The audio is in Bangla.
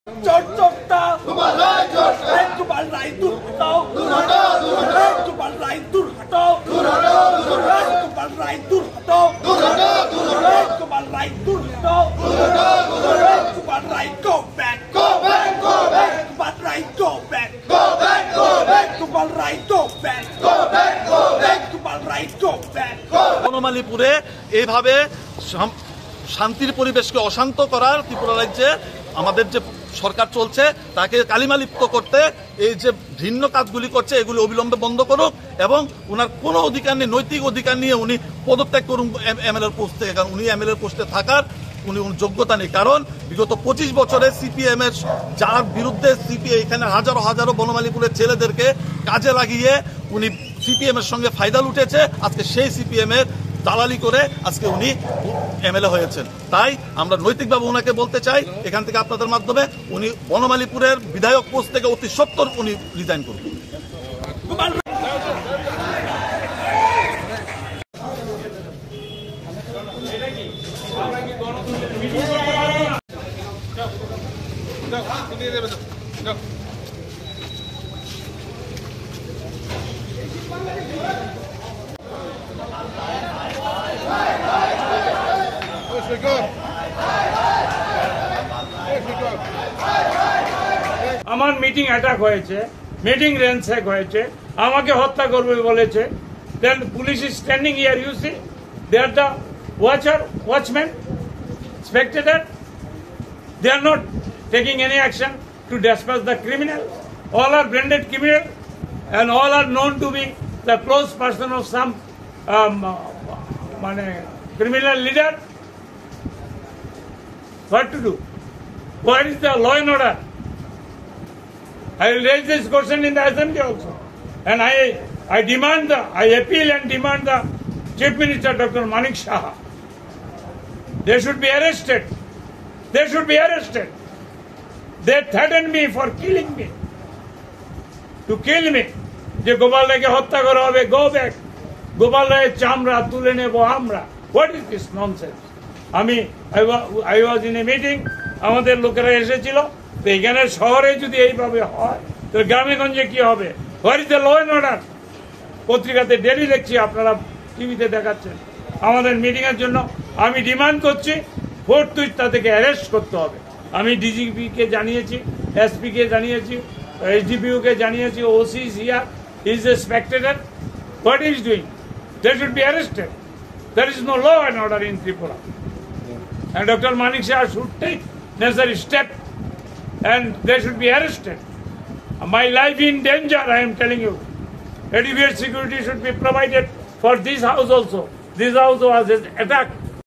চটচকটা একবার রায় দূর হটাও একবার রায় দূর হটাও একবার রায় দূর হটাও একবার রায় দূর হটাও একবার রায় go back একবার রায় go back একবার রায় go back একবার রায় go back বনমালীপুরে এইভাবে শান্তির পরিবেশকে অশান্ত করার ত্রিপুরা রাজ্যে আমাদের যে সরকার চলছে তাকে কালিমালিপ্ত করতে এই যে ভিন্ন কাজগুলি করছে এগুলি অবিলম্বে বন্ধ করুক এবং ওনার কোনো অধিকার নেই, নৈতিক অধিকার নিয়ে উনি পদত্যাগ করুন এমএলএর পোস্ট থেকে, কারণ উনি এমএলএর পোস্টে থাকার উনি যোগ্যতা নেই। কারণ বিগত 25 বছরে সিপিএম এর যার বিরুদ্ধে সিপিএম এখানে হাজারো হাজারো বনমালীপুরের ছেলেদেরকে কাজে লাগিয়ে উনি সিপিএম এর সঙ্গে ফায়দা লুটেছে, আজকে সেই সিপিএম এর দালালি করে আজকে উনি এমএলএ হয়েছেন। তাই আমরা নৈতিকভাবে ওনাকে বলতে চাই এখান থেকে আপনাদের মাধ্যমে উনি বনমালীপুরের বিধায়ক পোস্ট থেকে অতি সত্বর উনি রিজাইন করুন। আমার মিটিং অ্যাটাক হয়েছে, মিটিং র্যানস্যাক হয়েছে, আমাকে হত্যা করবে বলেছে। Then police is standing here, you see they are the watchman, spectator. They are not taking any action to dispatch the criminal. All are branded criminal and all are known to be the close person of some criminal leader. What to do? Where is the law and order? I will raise this question in the assembly also, and I appeal and demand the Chief Minister Dr. Manik Shah. They should be arrested. They should be arrested. They threatened me for killing me. To kill me. যে গোপাল রায়কে হত্যা করা হবে, go back. গোপাল রায়ের চামড়া তুলে নেব আমরা। What is this nonsense? I was in a meeting, আমাদের লোকেরা এসেছিল, তো এখানে শহরে যদি এইভাবে হয় তো গ্রামে গঞ্জে কি হবে? What is the law and order? পত্রিকাতে ডেলি লিখছি, আপনারা টিভিতে দেখাচ্ছেন। আমাদের মিটিং এর জন্য আমি ডিমান্ড করছি ফোর্থুইট তাদেরকে অ্যারেস্ট করতে হবে। আমি ডিজিপি কে জানিয়েছি, এসপি কে জানিয়েছি, এসডিপিও কে জানিয়েছি, OC is here, is a spectator. What is doing? They should be arrested. There is no law and order in Tripura. And Dr. Manik Shah should take necessary step and they should be arrested. My life in danger, I am telling you. Adequate security should be provided for this house also. This house was attacked